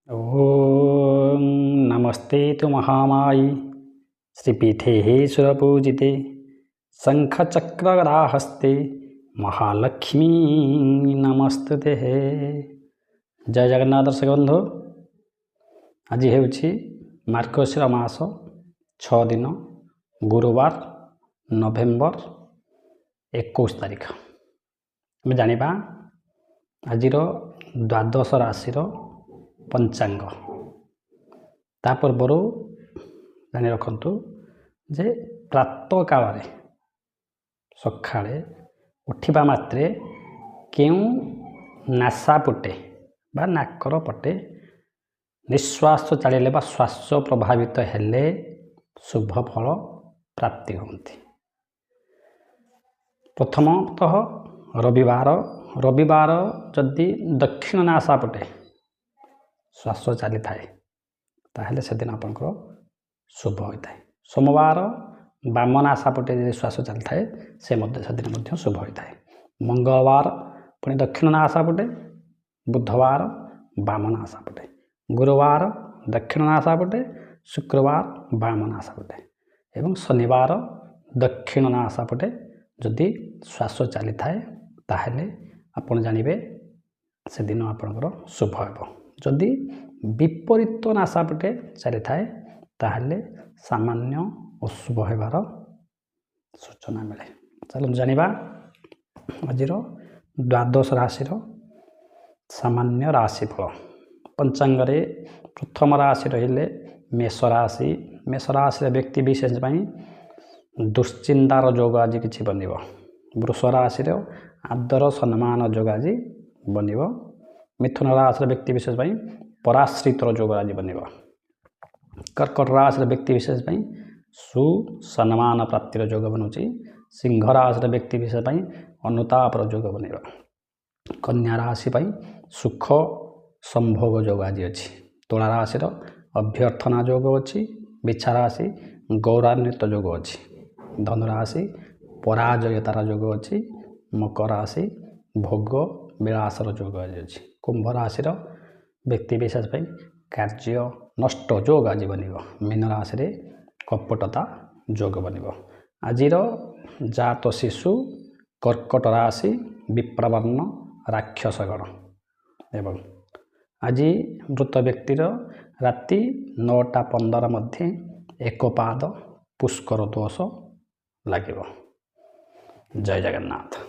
ॐ नमस्ते तु महामायि श्रीपीठे सुरपूजिते शङ्खचक्रगदाहस्ते महालक्ष्मी नमस्तुते। जय जगन्नाथ दर्शक बंधु, आज हेउछि मार्गशीर मास 6 दिन गुरुवार नवेम्बर 21 तारिख। आम जानिबा आजिर द्वादश राशि पंचांग। ता पूर्वर जानी रखु जे प्रातः काल सकाळे उठिबा मात्रे केउ नासा पटे बा नाकर पटे निश्वास चलिले बा श्वास प्रभावित हेले शुभ फल प्राप्ति होती। प्रथमतः रविवार जदि दक्षिण नासा पटे श्वास चली थाए ताहले से दिन आपनकर शुभ होता है। सोमवार बामन आशा पटे यदि श्वास चली थाए से दिन मध्य शुभ होता है। मंगलवार पुणी दक्षिण आशा पटे, बुधवार बामन आशा पटे, गुरुवार दक्षिण आशा पटे, शुक्रवार बामन आशा पटे एवं शनिवार दक्षिण आशा पटे जदि श्वास चली थाए ताहले आपण जानिबे से दिन आपनकर शुभ होबो। जदि विपरीत नासा पटे चली थाए ताहले सामान्य अशुभ होबार सूचना मिले। चलो जानिबा आजिर द्वादश राशि सामान्य राशिफल। पंचांग रे प्रथम राशि रहिले मेष राशि। मेष राशि व्यक्ति विशेष दुश्चिंतार जोग आज किछि बनिबो। वृष राशि आदर सम्मान जोग आज बनिबो। मिथुन राशि व्यक्ति विशेष पराश्रित जोग आज बनिबो। कर्कट राशि व्यक्ति विशेष सुसम्मान प्राप्तिर जोग बनुची। सिंह राशि व्यक्ति विशेष अनुतापर जोग बनिबो। कन्या राशि सुख संभोग जोग आज अच्छी। तुला राशि अभ्यर्थना जोग अच्छी। बिछा राशि गौरवान्वित जोग अच्छी। धनु राशि पराजयतार जोग अच्छी। मकर राशि भोग विलासर जोग आज अच्छी। कुंभ राशि व्यक्ति विशेष कार्य नष्ट जोग आज बनिबो। मीन राशि कपटता जोग बनिबो। आजिर जात शिशु कर्कट राशि विप्रवर्ण राक्षसगण एवं आज मृत व्यक्तिर राति 9:15 मध्य एक पाद पुष्कर दोष लागिबो। जय जगन्नाथ।